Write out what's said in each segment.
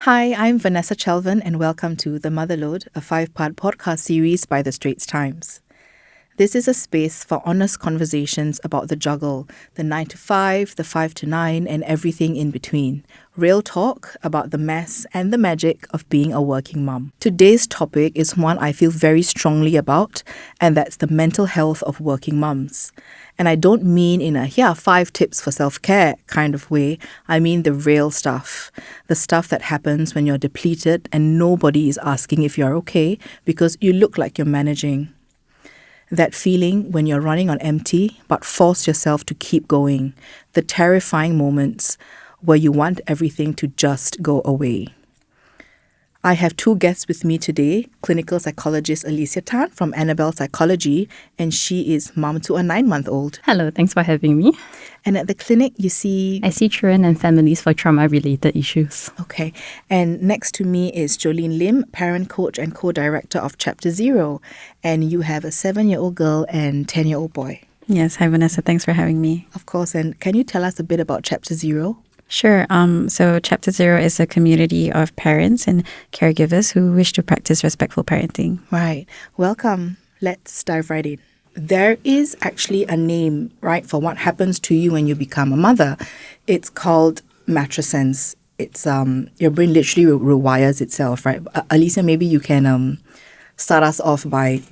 Hi, I'm Vanessa Chelvan and welcome to The Motherload, a 5-part podcast series by the Straits Times. This is a space for honest conversations about the juggle, the 9 to 5, the 5 to 9, and everything in between. Real talk about the mess and the magic of being a working mum. Today's topic is one I feel very strongly about, and that's the mental health of working mums. And I don't mean in a, here are 5 tips for self-care kind of way. I mean the real stuff. The stuff that happens when you're depleted and nobody is asking if you're okay because you look like you're managing. That feeling when you're running on empty but force yourself to keep going. The terrifying moments where you want everything to just go away. I have 2 guests with me today, clinical psychologist Elysia Tan from Annabelle Psychology, and she is mom to a 9-month-old. Hello, thanks for having me. And at the clinic, you see... I see children and families for trauma-related issues. Okay. And next to me is Joline Lim, parent coach and co-director of Chapter 0. And you have a 7-year-old girl and 10-year-old boy. Yes. Hi, Vanessa. Thanks for having me. Of course. And can you tell us a bit about Chapter 0? Sure. So Chapter 0 is a community of parents and caregivers who wish to practice respectful parenting. Right. Welcome. Let's dive right in. There is actually a name, right, for what happens to you when you become a mother. It's called matrescence. It's your brain literally rewires itself, right? Elysia, maybe you can start us off by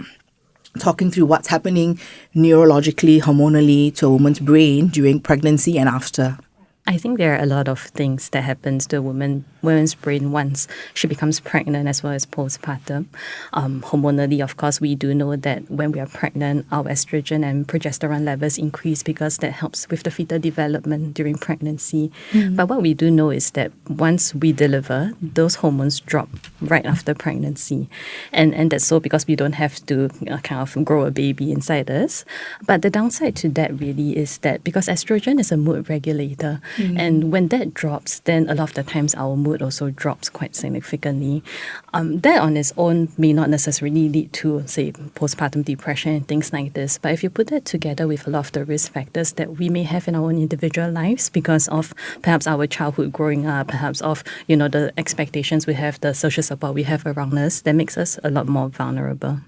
talking through what's happening neurologically, hormonally to a woman's brain during pregnancy and after. I think there are a lot of things that happens to a woman's brain once she becomes pregnant as well as postpartum. Hormonally, of course, we do know that when we are pregnant, our estrogen and progesterone levels increase because that helps with the fetal development during pregnancy. Mm-hmm. But what we do know is that once we deliver, those hormones drop right after pregnancy. And that's so because we don't have to kind of grow a baby inside us. But the downside to that really is that because estrogen is a mood regulator, and when that drops, then a lot of the times our mood also drops quite significantly. That on its own may not necessarily lead to, say, postpartum depression and things like this. But if you put that together with a lot of the risk factors that we may have in our own individual lives because of perhaps our childhood growing up, perhaps of, the expectations we have, the social support we have around us, that makes us a lot more vulnerable.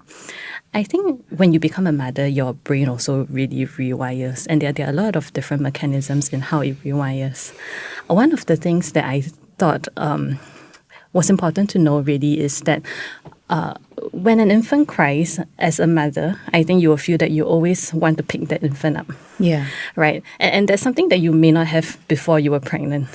I think when you become a mother, your brain also really rewires. And there are a lot of different mechanisms in how it rewires. One of the things that I thought was important to know really is that when an infant cries as a mother, I think you will feel that you always want to pick that infant up. Yeah. Right. And that's something that you may not have before you were pregnant.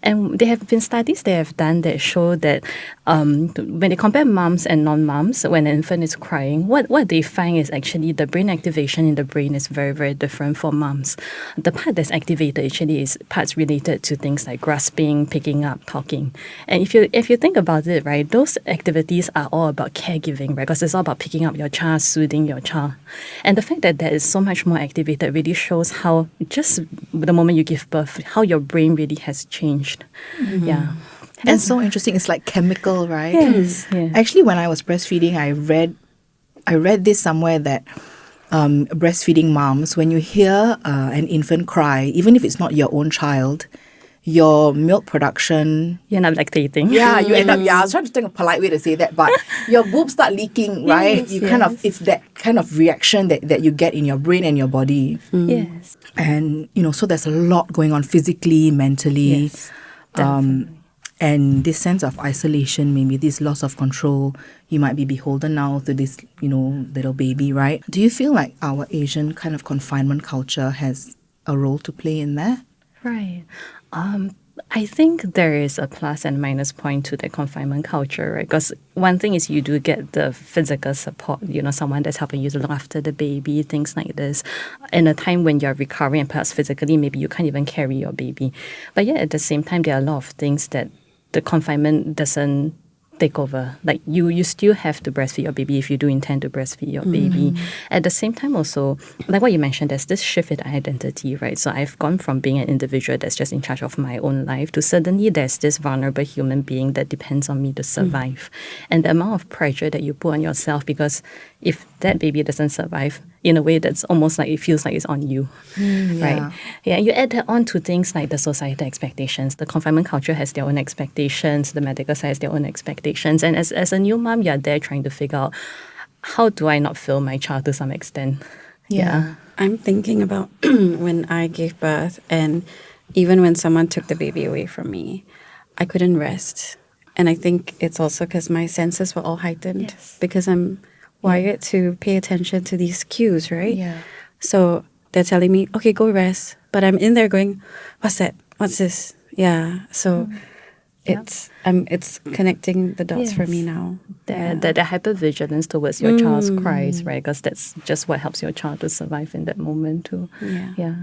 And there have been studies they have done that show that when they compare moms and non-moms, when an infant is crying, what they find is actually the brain activation in the brain is very, very different for moms. The part that's activated actually is parts related to things like grasping, picking up, talking. And if you think about it, right, those activities are all about caregiving, right? Because it's all about picking up your child, soothing your child. And the fact that is so much more activated really shows how just the moment you give birth, how your brain really has changed. Mm-hmm. Yeah. That's so interesting. It's like chemical, right? Yes. Yeah. Actually, when I was breastfeeding, I read this somewhere that breastfeeding moms, when you hear an infant cry, even if it's not your own child, your milk production... You end up lactating. Yeah, you end up... Yeah, I was trying to think of a polite way to say that, but your boobs start leaking, right? Yes, It's that kind of reaction that you get in your brain and your body. Yes. And, so there's a lot going on physically, mentally. Yes, definitely. And this sense of isolation, maybe this loss of control, you might be beholden now to this, little baby, right? Do you feel like our Asian kind of confinement culture has a role to play in that? Right. I think there is a plus and minus point to the confinement culture, right? Because one thing is you do get the physical support, someone that's helping you to look after the baby, things like this. In a time when you're recovering and perhaps physically, maybe you can't even carry your baby. But yeah, at the same time, there are a lot of things that the confinement doesn't take over. Like you still have to breastfeed your baby if you do intend to breastfeed your baby. At the same time also, like what you mentioned, there's this shift in identity, right? So I've gone from being an individual that's just in charge of my own life to suddenly there's this vulnerable human being that depends on me to survive. And the amount of pressure that you put on yourself, because if that baby doesn't survive in a way that's almost like it feels like it's on you, right? Yeah, you add that on to things like the societal expectations. The confinement culture has their own expectations. The medical side has their own expectations. And as a new mom, you're there trying to figure out, how do I not fail my child to some extent? Yeah. I'm thinking about when I gave birth, and even when someone took the baby away from me, I couldn't rest. And I think it's also because my senses were all heightened because I'm wired to pay attention to these cues, right? Yeah. So they're telling me, okay, go rest. But I'm in there going, what's that? What's this? Yeah. So it's connecting the dots for me now. The hypervigilance towards your child's cries, right? Because that's just what helps your child to survive in that moment too. Yeah.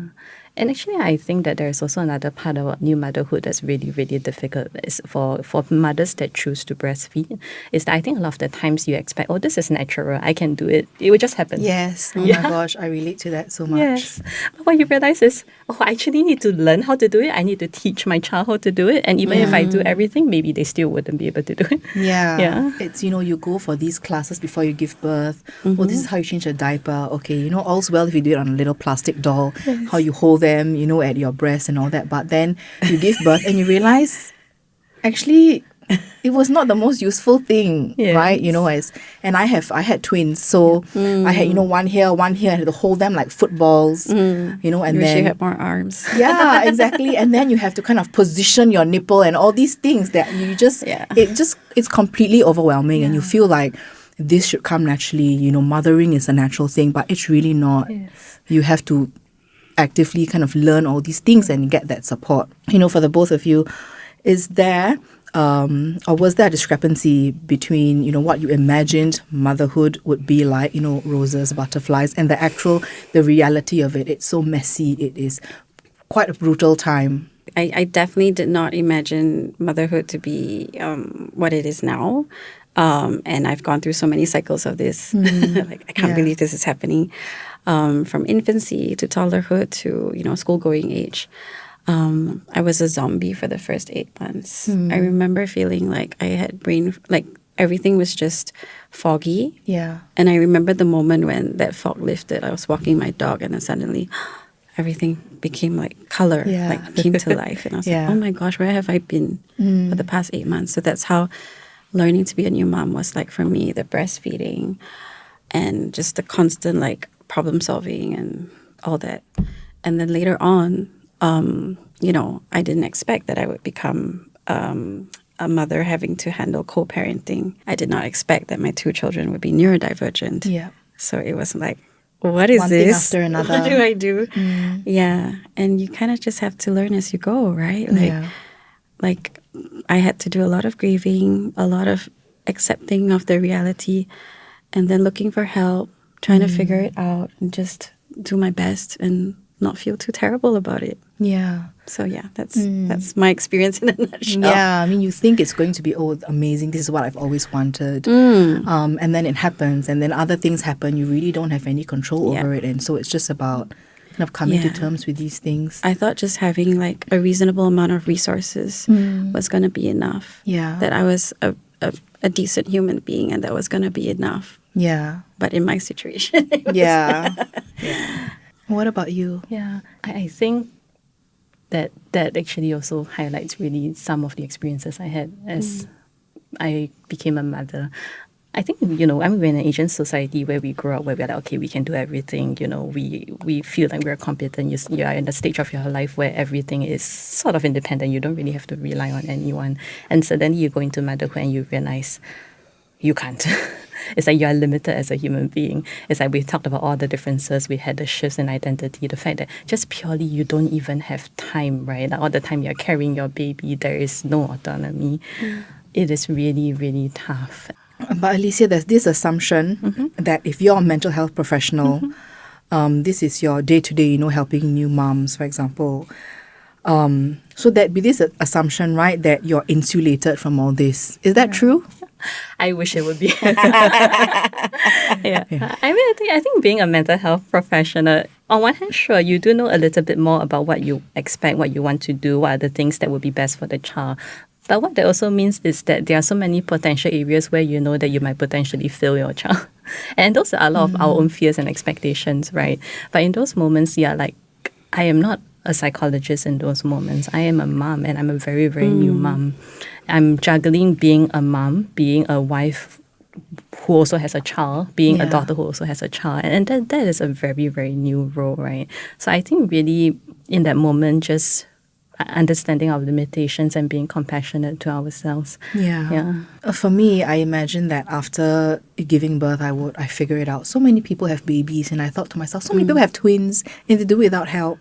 And actually, I think that there's also another part about new motherhood that's really, really difficult is for mothers that choose to breastfeed. Is that I think a lot of the times you expect, oh, this is natural, I can do it. It will just happen. Yes. Oh my gosh, I relate to that so much. Yes. But what you realize is, oh, I actually need to learn how to do it. I need to teach my child how to do it. And even if I do everything, maybe they still wouldn't be able to do it. Yeah. It's, you go for these classes before you give birth. Oh, this is how you change a diaper. Okay, all's well if you do it on a little plastic doll, how you hold them, at your breast and all that. But then you give birth and you realize, actually, it was not the most useful thing, right? And I had twins, so I had one here, I had to hold them like footballs, and you then wish you had more arms. Yeah, exactly. And then you have to kind of position your nipple and all these things that you just it's completely overwhelming, and you feel like this should come naturally. Mothering is a natural thing, but it's really not. You have to actively kind of learn all these things and get that support. For the both of you, is there or was there a discrepancy between, what you imagined motherhood would be like, roses, butterflies, and the reality of it? It's so messy. It is quite a brutal time. I definitely did not imagine motherhood to be what it is now. And I've gone through so many cycles of this. I can't believe this is happening. From infancy to toddlerhood to, school-going age. I was a zombie for the first 8 months. I remember feeling like I had everything was just foggy. Yeah. And I remember the moment when that fog lifted. I was walking my dog and then suddenly everything became like color, came to life. And I was like, oh my gosh, where have I been for the past 8 months? So that's how learning to be a new mom was like for me, the breastfeeding and just the constant problem solving and all that. And then later on, I didn't expect that I would become a mother having to handle co-parenting. I did not expect that my 2 children would be neurodivergent. Yeah. So it was like, what is one this? Thing after another. What do I do? Yeah. And you kind of just have to learn as you go, right? Like I had to do a lot of grieving, a lot of accepting of the reality, and then looking for help, trying to figure it out and just do my best and not feel too terrible about it. Yeah. So that's my experience in a nutshell. Yeah, I mean, you think it's going to be, amazing, this is what I've always wanted. And then it happens, and then other things happen. You really don't have any control over it. And so it's just about kind of coming to terms with these things. I thought just having a reasonable amount of resources was going to be enough. Yeah. That I was a decent human being and that was going to be enough. Yeah. But in my situation. Yeah. What about you? Yeah, I think that actually also highlights really some of the experiences I had as I became a mother. I think, we're in an Asian society where we grow up where we're like, okay, we can do everything, we feel like we're competent. You are in the stage of your life where everything is sort of independent. You don't really have to rely on anyone. And suddenly you go into motherhood and you realize you can't. It's like you are limited as a human being. It's like we've talked about all the differences. We had the shifts in identity, the fact that just purely you don't even have time, right? Like all the time you're carrying your baby, there is no autonomy. It is really, really tough. But Elysia, there's this assumption that if you're a mental health professional, this is your day-to-day, helping new moms, for example. So that be this assumption, right, that you're insulated from all this. Is that true? I wish it would be. I mean, I think being a mental health professional, on one hand, sure, you do know a little bit more about what you expect, what you want to do, what are the things that would be best for the child. But what that also means is that there are so many potential areas where you know that you might potentially fail your child. And those are a lot of our own fears and expectations, right? But in those moments, like, I am not a psychologist in those moments. I am a mom, and I'm a very, very new mom. I'm juggling being a mom, being a wife who also has a child, being a daughter who also has a child. And that is a very, very new role, right? So I think really in that moment, just understanding our limitations and being compassionate to ourselves. For me, I imagine that after giving birth, I figure it out. So many people have babies, and I thought to myself, so many people have twins, and they do it without help.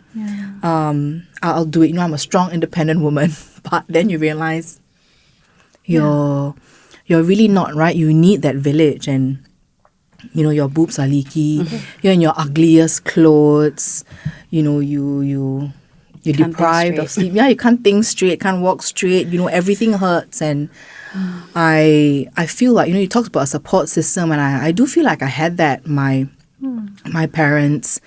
I'll do it. I'm a strong, independent woman. But then you realize you're really not, right? You need that village, and your boobs are leaky. You're in your ugliest clothes. You're deprived of sleep. You can't think straight, can't walk straight. Everything hurts. And I feel like, you talked about a support system, and I do feel like I had that. My parents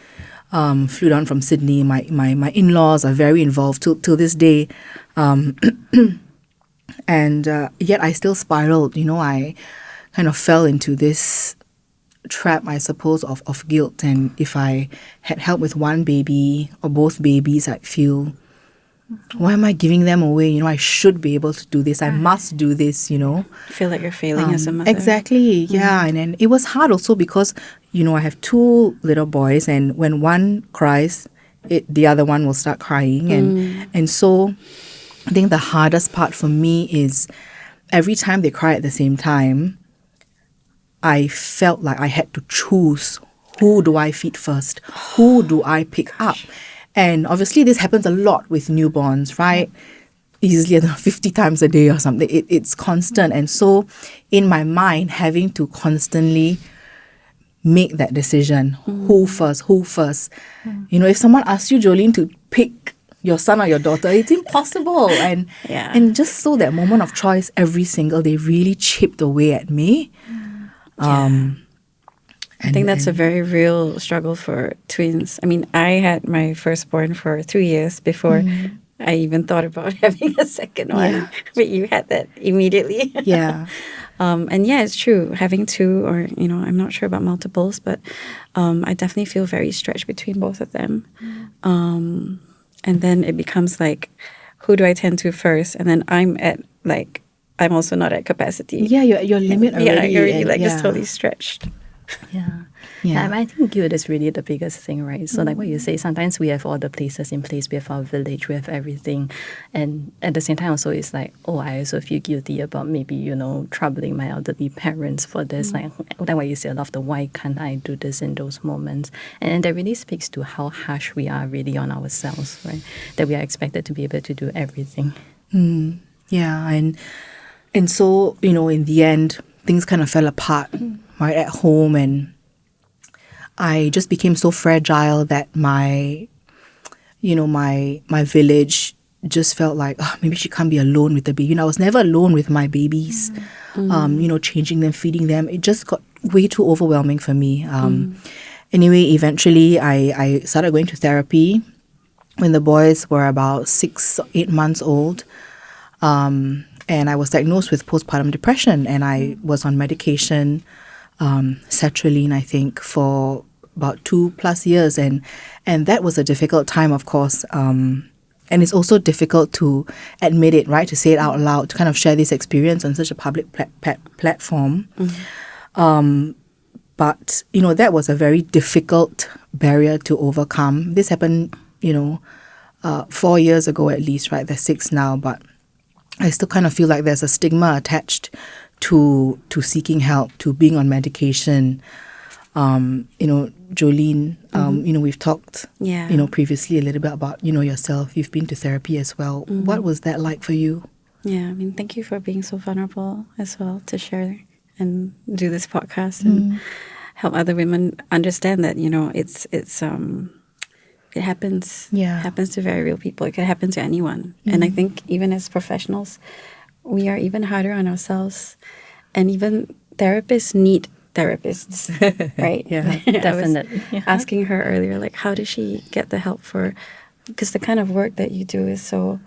flew down from Sydney. My in-laws are very involved till this day. And yet I still spiraled. I kind of fell into this trap, I suppose, of guilt. And if I had help with one baby or both babies, I'd feel, why am I giving them away? I should be able to do this. I must do this, Feel like you're failing as a mother. Exactly, yeah. And then it was hard also because, I have two little boys, and when one cries, the other one will start crying. And so I think the hardest part for me is every time they cry at the same time, I felt like I had to choose, who do I feed first? Who do I pick up? And obviously this happens a lot with newborns, right? Easily 50 times a day or something. It's constant. And so in my mind, having to constantly make that decision, who first? If someone asks you, Joline, to pick your son or your daughter, it's impossible. And just so that moment of choice every single day really chipped away at me. I think that's a very real struggle for twins. I mean, I had my firstborn for 3 years before I even thought about having a second one. But you had that immediately. And it's true. Having two, or, I'm not sure about multiples, but I definitely feel very stretched between both of them. And then it becomes like, who do I tend to first? And then I'm also not at capacity. Your limit already. You're already it's totally stretched. I think guilt is really the biggest thing, right? So like what you say, sometimes we have all the places in place, we have our village, we have everything. And at the same time also it's like, I also feel guilty about maybe, troubling my elderly parents for this. Like what you say, a lot of the why can't I do this in those moments? And that really speaks to how harsh we are really on ourselves, right? That we are expected to be able to do everything. And so, in the end, things kind of fell apart right at home, and I just became so fragile that my village just felt like, maybe she can't be alone with the baby. I was never alone with my babies, changing them, feeding them. It just got way too overwhelming for me. Anyway, eventually I started going to therapy when the boys were about 6-8 months old. And I was diagnosed with postpartum depression, and I was on medication, sertraline, I think, for about 2+ years. And that was a difficult time, of course. And it's also difficult to admit it, right? To say it out loud, to kind of share this experience on such a public platform. But, that was a very difficult barrier to overcome. This happened, 4 years ago at least, right? They're 6 now, but I still kind of feel like there's a stigma attached to seeking help, to being on medication. Joline, we've talked, previously a little bit about, yourself. You've been to therapy as well. What was that like for you? Thank you for being so vulnerable as well to share and do this podcast and help other women understand that, it happens. It happens to very real people. It can happen to anyone. And I think even as professionals, we are even harder on ourselves. And even therapists need therapists, right? Definitely. I was asking her earlier, like, how does she get the help for... Because the kind of work that you do is so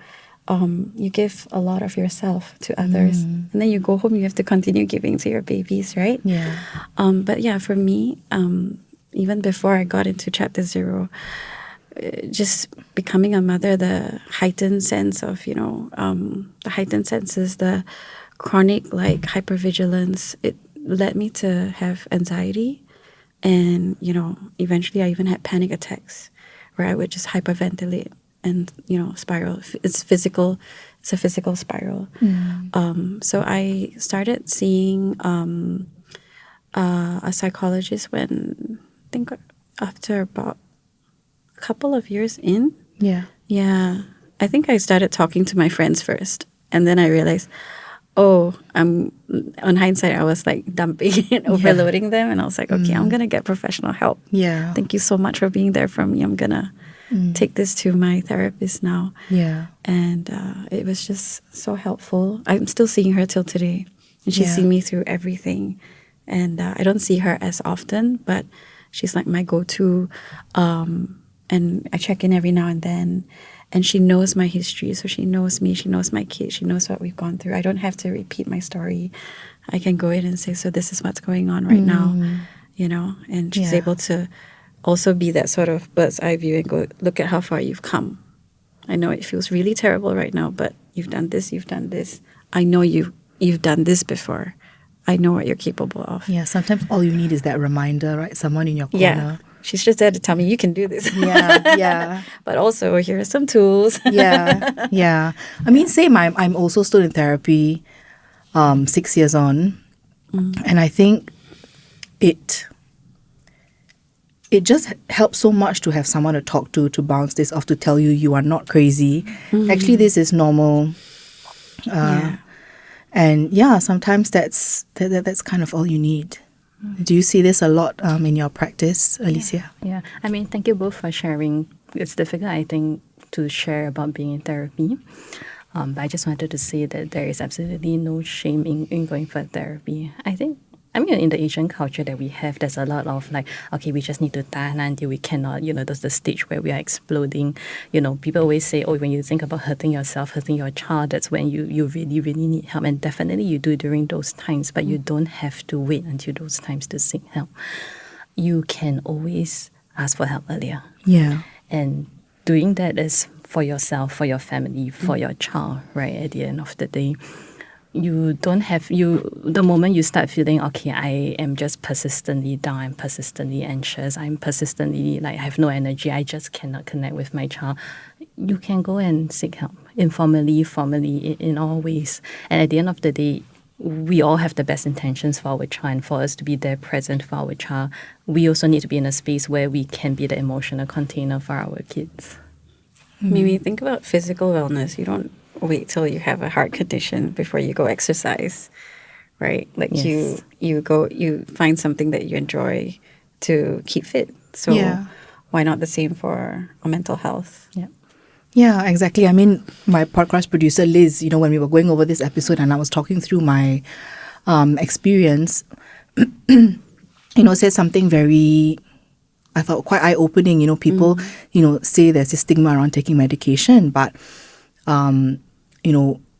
you give a lot of yourself to others, and then you go home, you have to continue giving to your babies, right? Yeah. But yeah, for me, even before I got into chapter 0, just becoming a mother, the heightened sense of, the heightened senses, the chronic like hypervigilance, it led me to have anxiety. And, eventually I even had panic attacks where I would just hyperventilate and, spiral. It's a physical spiral. So I started seeing a psychologist when, I think after about a couple of years in. Yeah. Yeah. I think I started talking to my friends first. And then I realized, on hindsight, I was like dumping and overloading them. And I was like, okay, I'm going to get professional help. Yeah. Thank you so much for being there for me. I'm going to take this to my therapist now. Yeah. And it was just so helpful. I'm still seeing her till today. And she's seen me through everything. And I don't see her as often, but she's like my go-to. And I check in every now and then. And she knows my history, so she knows me, she knows my kids, she knows what we've gone through. I don't have to repeat my story. I can go in and say, so this is what's going on right now, and she's able to also be that sort of bird's eye view and go, look at how far you've come. I know it feels really terrible right now, but you've done this, you've done this. I know you've done this before. I know what you're capable of. Yeah, sometimes all you need is that reminder, right? Someone in your corner. Yeah. She's just there to tell me you can do this. Yeah. But also, here are some tools. Yeah. I mean, same. I'm also still in therapy, 6 years on, and I think it just helps so much to have someone to talk to bounce this off, to tell you are not crazy. Actually, this is normal. And sometimes that's kind of all you need. Do you see this a lot in your practice, Elysia? Yeah. I mean, thank you both for sharing. It's difficult, I think, to share about being in therapy. But I just wanted to say that there is absolutely no shame in going for therapy. I mean, in the Asian culture that we have, there's a lot of like, okay, we just need to tahan until we cannot, there's the stage where we are exploding. People always say, when you think about hurting yourself, hurting your child, that's when you really, really need help. And definitely you do during those times, but you don't have to wait until those times to seek help. You can always ask for help earlier. Yeah. And doing that is for yourself, for your family, for your child, right, at the end of the day. You don't have, the moment you start feeling, okay, I am just persistently down, I'm persistently anxious, I'm persistently, I have no energy, I just cannot connect with my child, you can go and seek help, informally, formally, in all ways. And at the end of the day, we all have the best intentions for our child, and for us to be there present for our child, we also need to be in a space where we can be the emotional container for our kids. Maybe think about physical wellness. You don't wait till you have a heart condition before you go exercise, right? Like you find something that you enjoy to keep fit. So why not the same for our mental health? Yeah, exactly. I mean, my podcast producer Liz, when we were going over this episode and I was talking through my experience, said something very, I thought, quite eye-opening. People, say there's a stigma around taking medication, but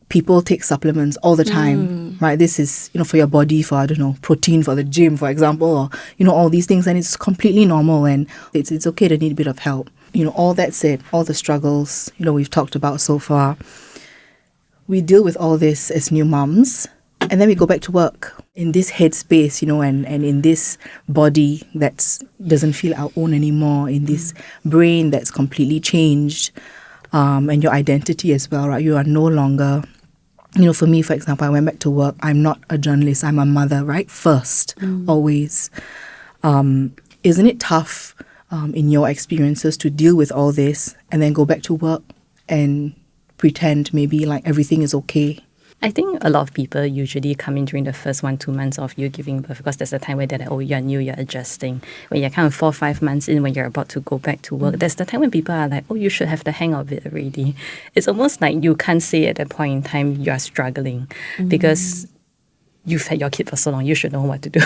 people take supplements all the time, right? This is, for your body, for, protein for the gym, for example, or, all these things. And it's completely normal, and it's okay to need a bit of help. All that said, all the struggles, we've talked about so far, we deal with all this as new mums, and then we go back to work in this headspace, and in this body that doesn't feel our own anymore, in this brain that's completely changed. And your identity as well, right? You are no longer, for me, for example, I went back to work. I'm not a journalist. I'm a mother, right? First, always. Isn't it tough in your experiences to deal with all this and then go back to work and pretend maybe like everything is okay? I think a lot of people usually come in during the first 1-2 months of you giving birth, because there's a time where they're like, you're new, you're adjusting. When you're kind of 4-5 months in, when you're about to go back to work, there's the time when people are like, you should have the hang of it already. It's almost like you can't say at that point in time you're struggling because you've had your kid for so long, you should know what to do.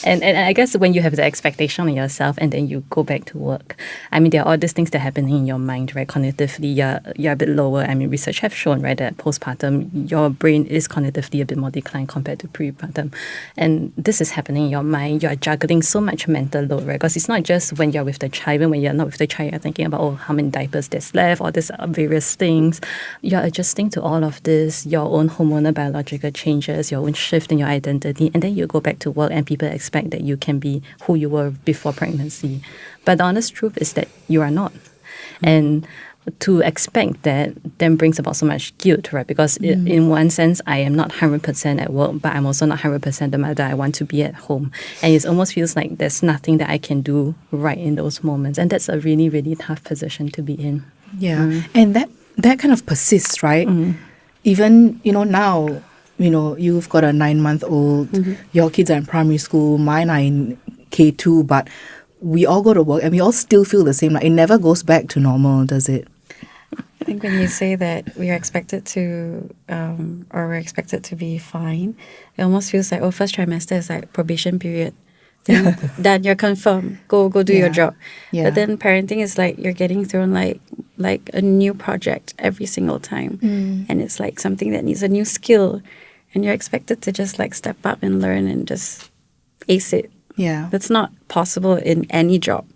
And I guess when you have the expectation on yourself and then you go back to work, I mean, there are all these things that are happening in your mind, right? Cognitively, you're a bit lower. I mean, research have shown, right, that postpartum, your brain is cognitively a bit more declined compared to prepartum. And this is happening in your mind. You're juggling so much mental load, right? Because it's not just when you're with the child, even when you're not with the child, you're thinking about, how many diapers there's left, all these various things. You're adjusting to all of this, your own hormonal biological changes, your own shift in your identity, and then you go back to work and people expect that you can be who you were before pregnancy. But the honest truth is that you are not. And to expect that then brings about so much guilt, right? Because in one sense, I am not 100% at work, but I'm also not 100% the mother I want to be at home. And it almost feels like there's nothing that I can do right in those moments. And that's a really, really tough position to be in. Yeah. And that kind of persists, right? Even, now, you've got a 9-month-old, your kids are in primary school, mine are in K2, but we all go to work and we all still feel the same. Like, it never goes back to normal, does it? I think when you say that we are expected to, or we're expected to be fine, it almost feels like, first trimester is like probation period. Then done, you're confirmed. Go do your job. Yeah. But then parenting is like you're getting thrown like a new project every single time, and it's like something that needs a new skill, and you're expected to just like step up and learn and just ace it. Yeah, that's not possible in any job.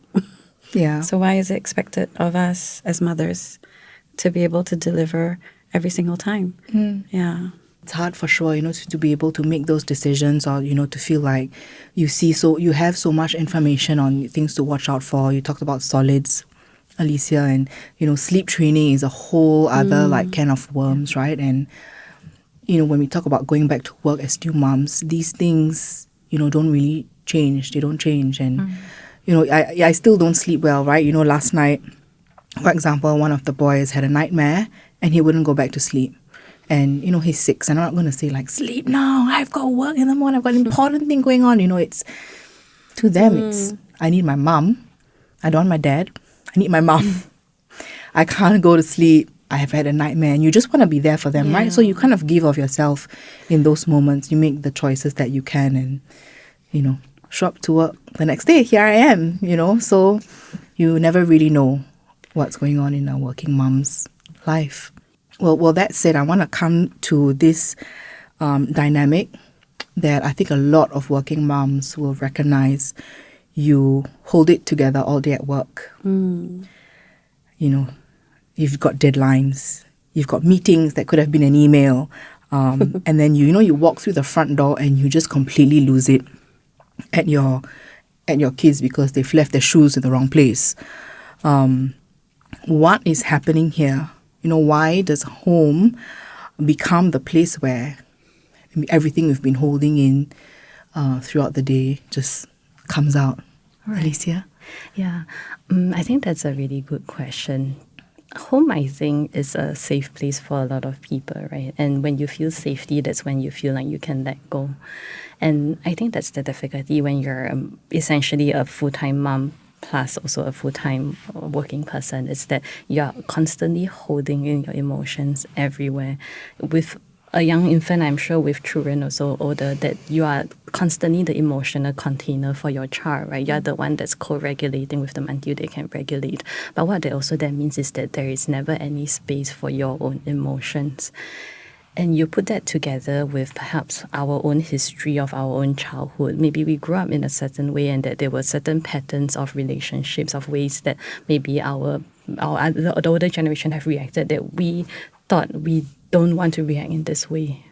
Yeah. So why is it expected of us as mothers to be able to deliver every single time? Yeah. It's hard for sure, to be able to make those decisions, or, to feel like you have so much information on things to watch out for. You talked about solids, Elysia, and, sleep training is a whole other like can of worms, right? And, when we talk about going back to work as new moms, these things, don't really change. They don't change. And, I still don't sleep well, right? Last night, for example, one of the boys had a nightmare and he wouldn't go back to sleep. And, he's 6, and I'm not going to say, like, sleep now, I've got work in the morning, I've got an important thing going on. It's, to them, it's, I need my mom. I don't want my dad. I need my mom. I can't go to sleep. I have had a nightmare. And you just want to be there for them, right? So you kind of give of yourself in those moments. You make the choices that you can and, show up to work the next day. Here I am, So you never really know what's going on in a working mom's life. Well, that said, I want to come to this dynamic that I think a lot of working moms will recognize. You hold it together all day at work. You've got deadlines. You've got meetings that could have been an email. And then, you walk through the front door and you just completely lose it at your kids because they've left their shoes in the wrong place. What is happening here? Why does home become the place where everything we've been holding in throughout the day just comes out? Right. Elysia? Yeah, I think that's a really good question. Home, I think, is a safe place for a lot of people, right? And when you feel safety, that's when you feel like you can let go. And I think that's the difficulty when you're essentially a full-time mom plus also a full-time working person, is that you're constantly holding in your emotions everywhere. With a young infant, I'm sure with children also older, that you are constantly the emotional container for your child, right? You're the one that's co-regulating with them until they can regulate. But what that also that means is that there is never any space for your own emotions. And you put that together with perhaps our own history of our own childhood. Maybe we grew up in a certain way and that there were certain patterns of relationships, of ways that maybe the older generation have reacted that we thought we don't want to react in this way.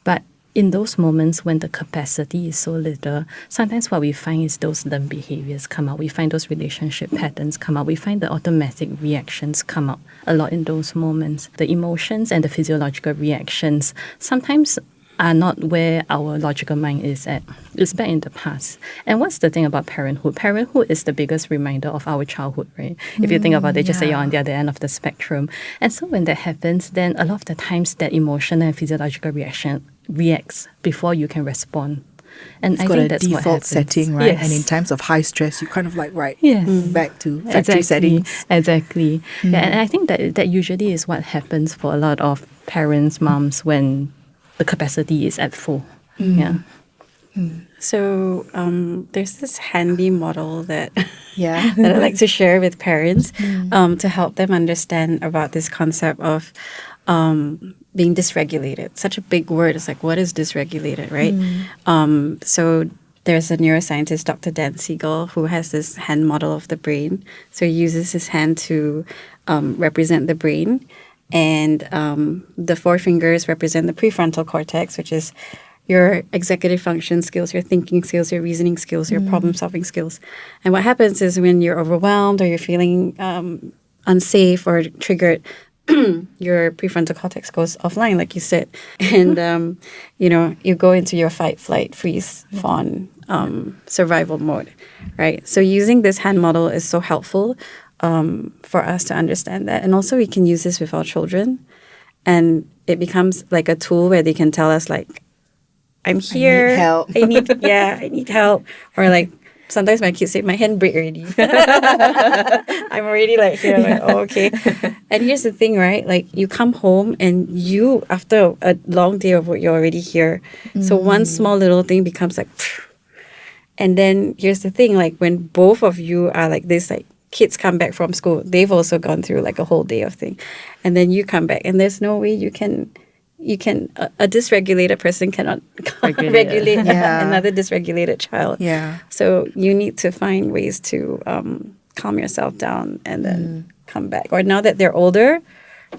But in those moments when the capacity is so little, sometimes what we find is those learned behaviors come out. We find those relationship patterns come out. We find the automatic reactions come out a lot in those moments. The emotions and the physiological reactions sometimes are not where our logical mind is at. It's back in the past. And what's the thing about parenthood? Parenthood is the biggest reminder of our childhood, right? If you think about it, just say you're on the other end of the spectrum. And so when that happens, then a lot of the times that emotional and physiological reaction reacts before you can respond. And it's I got think a that's what default happens. setting, right? Yes. And in times of high stress, you kind of like, back to factory exactly. settings. Exactly. Yeah, and I think that usually is what happens for a lot of parents, moms, when the capacity is at full. Yeah. So there's this handy model that Yeah. that I like to share with parents to help them understand about this concept of being dysregulated. Such a big word. It's like, what is dysregulated, right? So there's a neuroscientist, Dr. Dan Siegel, who has this hand model of the brain. So he uses his hand to represent the brain. And the four fingers represent the prefrontal cortex, which is your executive function skills, your thinking skills, your reasoning skills, your problem-solving skills. And what happens is when you're overwhelmed or you're feeling unsafe or triggered, your prefrontal cortex goes offline, like you said. And, you go into your fight, flight, freeze, fawn, survival mode, right? So using this hand model is so helpful for us to understand that. And also we can use this with our children. And it becomes like a tool where they can tell us, like, I'm here. I need help. I need help. Or like sometimes my kids say, my hand break already. I'm already like here, like, oh, okay. And here's the thing, right? Like you come home and you, after a long day of work, you're already here. So one small little thing becomes like, and then here's the thing, like when both of you are like this, like kids come back from school, they've also gone through like a whole day of thing. And then you come back and there's no way you can a dysregulated person cannot regulate another dysregulated child. Yeah. So you need to find ways to calm yourself down and then come back. Or now that they're older,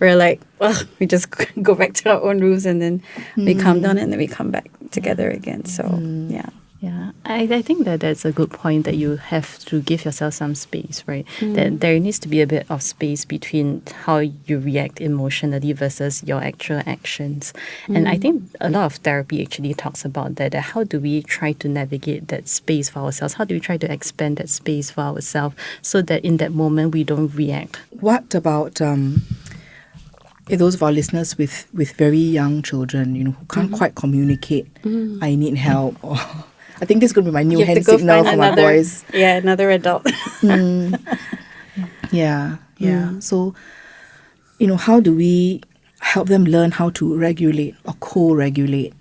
we're like, well, we just go back to our own rooms and then we calm down and then we come back together again. So yeah. Yeah, I think that that's a good point, that you have to give yourself some space, right? That there needs to be a bit of space between how you react emotionally versus your actual actions. And I think a lot of therapy actually talks about that how do we try to navigate that space for ourselves? How do we try to expand that space for ourselves so that in that moment we don't react? What about those of our listeners with very young children, who can't quite communicate, I need help, or I think this could be my new hand signal for my boys. Yeah, another adult. Yeah. So, how do we help them learn how to regulate or co-regulate?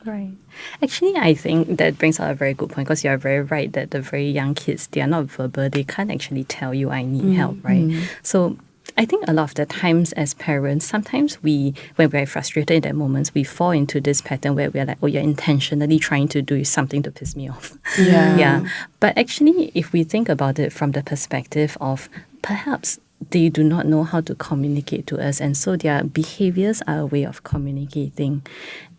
Right. Actually, I think that brings out a very good point, because you're very right that the very young kids, they are not verbal. They can't actually tell you, I need help, right? So I think a lot of the times as parents, sometimes when we're frustrated in that moments, we fall into this pattern where we're like, oh, you're intentionally trying to do something to piss me off. Yeah. But actually, if we think about it from the perspective of perhaps they do not know how to communicate to us, and so their behaviors are a way of communicating,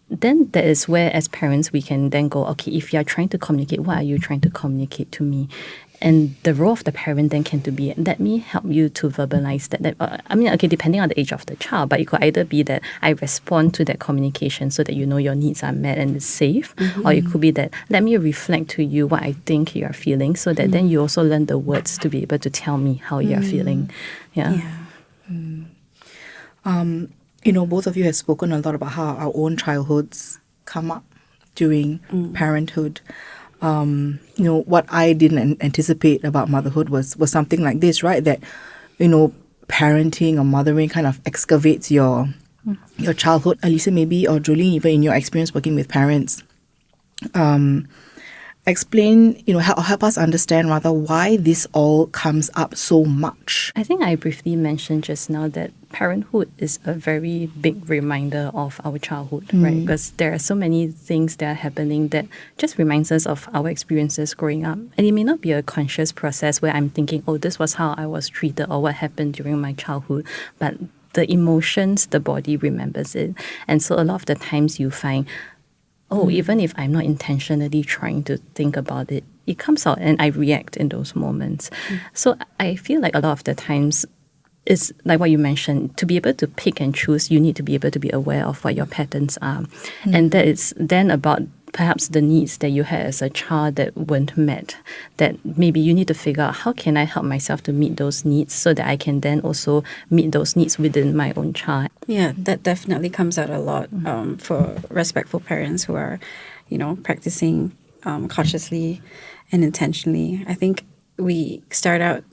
then that is where as parents we can then go, okay, if you're trying to communicate, what are you trying to communicate to me? And the role of the parent then can to be, let me help you to verbalize that. Depending on the age of the child, but it could either be that I respond to that communication so that your needs are met and it's safe, or it could be that let me reflect to you what I think you are feeling, so that then you also learn the words to be able to tell me how you are feeling. Both of you have spoken a lot about how our own childhoods come up during parenthood. What I didn't anticipate about motherhood was something like this, right? That, parenting or mothering kind of excavates your childhood. Elysia, maybe, or Joline, even in your experience working with parents, explain, help us understand rather why this all comes up so much. I think I briefly mentioned just now that parenthood is a very big reminder of our childhood, right? Because there are so many things that are happening that just reminds us of our experiences growing up. And it may not be a conscious process where I'm thinking, oh, this was how I was treated or what happened during my childhood. But the emotions, the body remembers it. And so a lot of the times you find, even if I'm not intentionally trying to think about it, it comes out and I react in those moments. So I feel like a lot of the times it's like what you mentioned, to be able to pick and choose, you need to be able to be aware of what your patterns are. And that is then about perhaps the needs that you had as a child that weren't met, that maybe you need to figure out how can I help myself to meet those needs so that I can then also meet those needs within my own child. Yeah, that definitely comes out a lot for respectful parents who are, practicing consciously and intentionally. I think we start out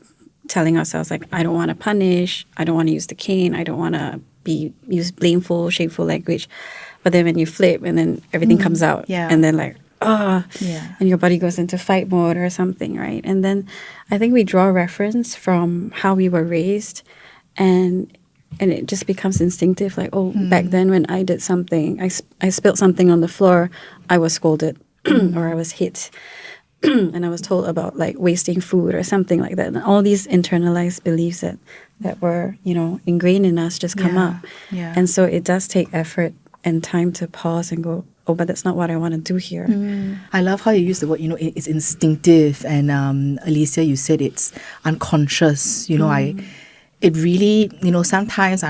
telling ourselves, like, I don't want to punish, I don't want to use the cane, I don't want to use blameful, shameful language. But then when you flip and then everything comes out, and then like, and your body goes into fight mode or something, right? And then I think we draw reference from how we were raised, and it just becomes instinctive. Like, back then when I did something, I spilled something on the floor, I was scolded or I was hit. And I was told about like wasting food or something like that. And all these internalized beliefs that were, ingrained in us just come up. Yeah. And so it does take effort and time to pause and go, but that's not what I want to do here. I love how you use the word, it's instinctive. And Elysia, you said it's unconscious. It really, sometimes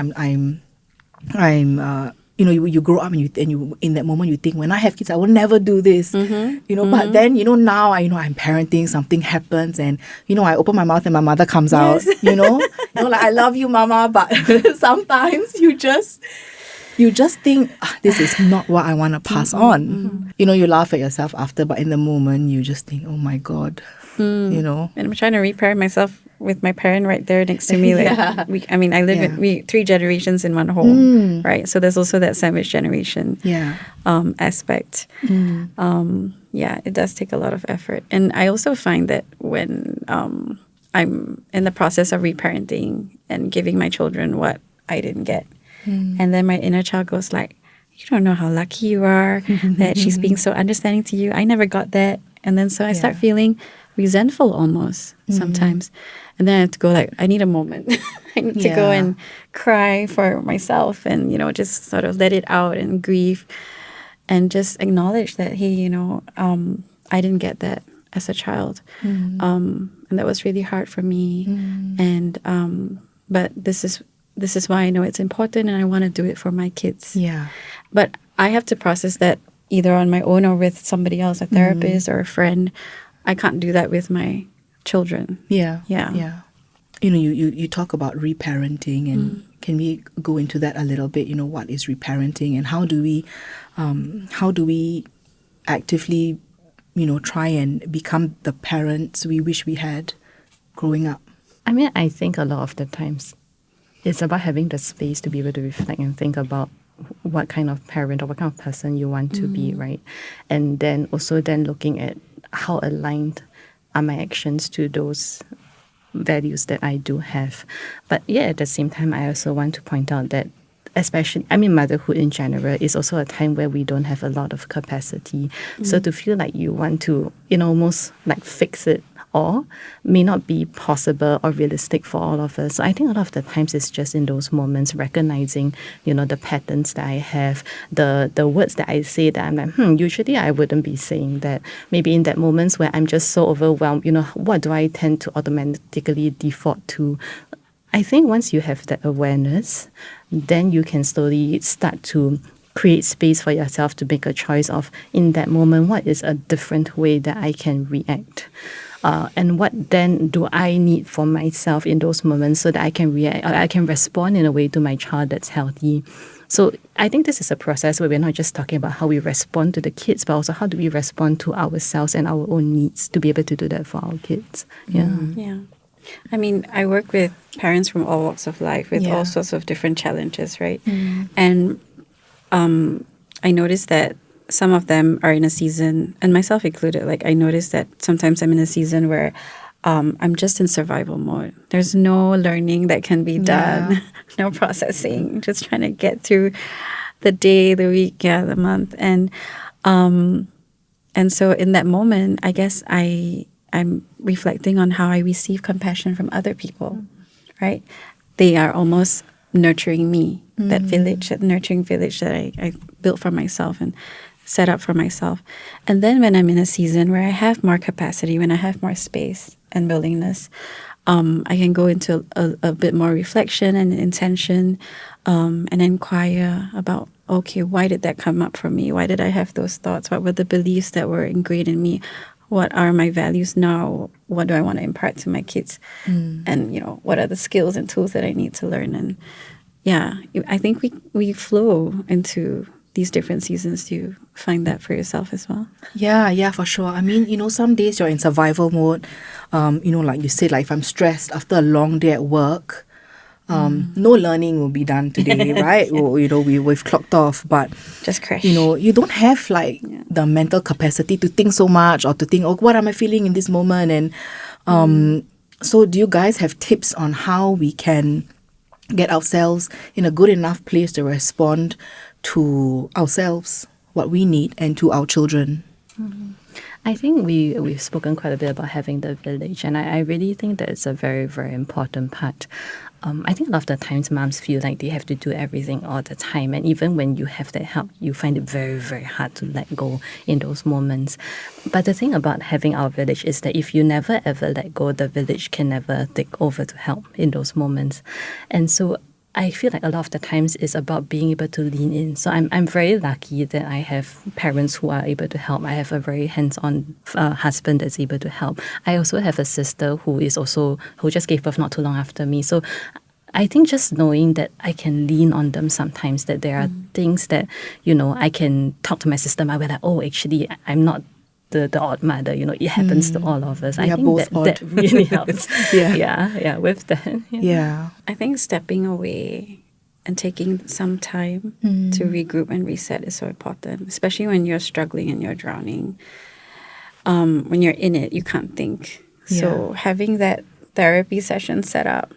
you grow up and you in that moment you think, when I have kids I will never do this, but then now I'm parenting, something happens and I open my mouth and my mother comes out, like, I love you mama, but sometimes you just think, this is not what I want to pass on. You laugh at yourself after, but in the moment you just think, oh my God, And I'm trying to reparent myself with my parent right there next to me. Like, I live in 3 generations in one home, right? So there's also that sandwich generation aspect. It does take a lot of effort. And I also find that when I'm in the process of reparenting and giving my children what I didn't get, and then my inner child goes like, you don't know how lucky you are that she's being so understanding to you. I never got that. And then so I start feeling resentful almost sometimes. And then I have to go like, I need a moment. I need to go and cry for myself and, just sort of let it out and grieve and just acknowledge that, hey, I didn't get that as a child. And that was really hard for me. And, but this is why I know it's important and I want to do it for my kids. Yeah. But I have to process that either on my own or with somebody else, a therapist or a friend. I can't do that with my children. Yeah. You talk about reparenting, and can we go into that a little bit? What is reparenting, and how do we actively, try and become the parents we wish we had growing up? I think a lot of the times it's about having the space to be able to reflect and think about what kind of parent or what kind of person you want to be, right? And then also looking at how aligned are my actions to those values that I do have. But at the same time, I also want to point out that especially, motherhood in general is also a time where we don't have a lot of capacity. So to feel like you want to, almost like fix it all may not be possible or realistic for all of us. So I think a lot of the times it's just in those moments recognizing, the patterns that I have, the words that I say that I'm like, usually I wouldn't be saying that. Maybe in that moments where I'm just so overwhelmed, what do I tend to automatically default to? I think once you have that awareness, then you can slowly start to create space for yourself to make a choice of, in that moment, what is a different way that I can react? And what then do I need for myself in those moments so that I can react, or I can respond in a way to my child that's healthy. So I think this is a process where we're not just talking about how we respond to the kids, but also how do we respond to ourselves and our own needs to be able to do that for our kids. Yeah. I work with parents from all walks of life with all sorts of different challenges, right? And I noticed that some of them are in a season, and myself included, like I noticed that sometimes I'm in a season where I'm just in survival mode. There's no learning that can be done, no processing, just trying to get through the day, the week, the month. And so in that moment, I guess I'm reflecting on how I receive compassion from other people, right? They are almost nurturing me, that village, that nurturing village that I built for myself and set up for myself. And then when I'm in a season where I have more capacity, when I have more space and willingness, I can go into a bit more reflection and intention and inquire about, okay, why did that come up for me? Why did I have those thoughts? What were the beliefs that were ingrained in me? What are my values now? What do I want to impart to my kids? And, what are the skills and tools that I need to learn? And I think we flow into these different seasons. Do you find that for yourself as well? Yeah, for sure. Some days you're in survival mode. Like you said, like if I'm stressed after a long day at work, No learning will be done today, right? Or, we've clocked off, but just crash. you don't have like the mental capacity to think so much or to think, oh, what am I feeling in this moment? And so do you guys have tips on how we can get ourselves in a good enough place to respond to ourselves, what we need, and to our children? I think we've spoken quite a bit about having the village, and I really think that it's a very, very important part. I think a lot of the times moms feel like they have to do everything all the time, and even when you have that help, you find it very, very hard to let go in those moments. But the thing about having our village is that if you never ever let go, the village can never take over to help in those moments. And so I feel like a lot of the times it's about being able to lean in. So I'm very lucky that I have parents who are able to help. I have a very hands-on husband that's able to help. I also have a sister who just gave birth not too long after me. So I think just knowing that I can lean on them sometimes, that there are things that, I can talk to my sister about, where like, oh, actually, I'm not the odd mother, it happens to all of us. I think that really helps. Yeah, with that. Yeah. I think stepping away and taking some time to regroup and reset is so important, especially when you're struggling and you're drowning. When you're in it, you can't think. So having that therapy session set up,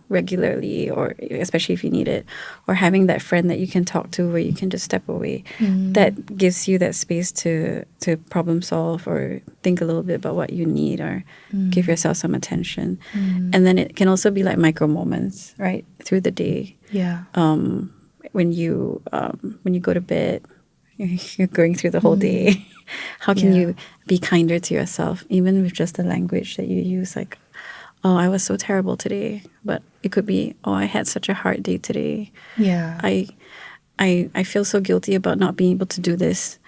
regularly, or especially if you need it, or having that friend that you can talk to where you can just step away, that gives you that space to problem solve or think a little bit about what you need, or give yourself some attention. And then it can also be like micro moments, right, through the day. Yeah. When you go to bed, you're going through the whole day. How can you be kinder to yourself, even with just the language that you use, like, oh, I was so terrible today. But it could be, oh, I had such a hard day today. Yeah. I feel so guilty about not being able to do this.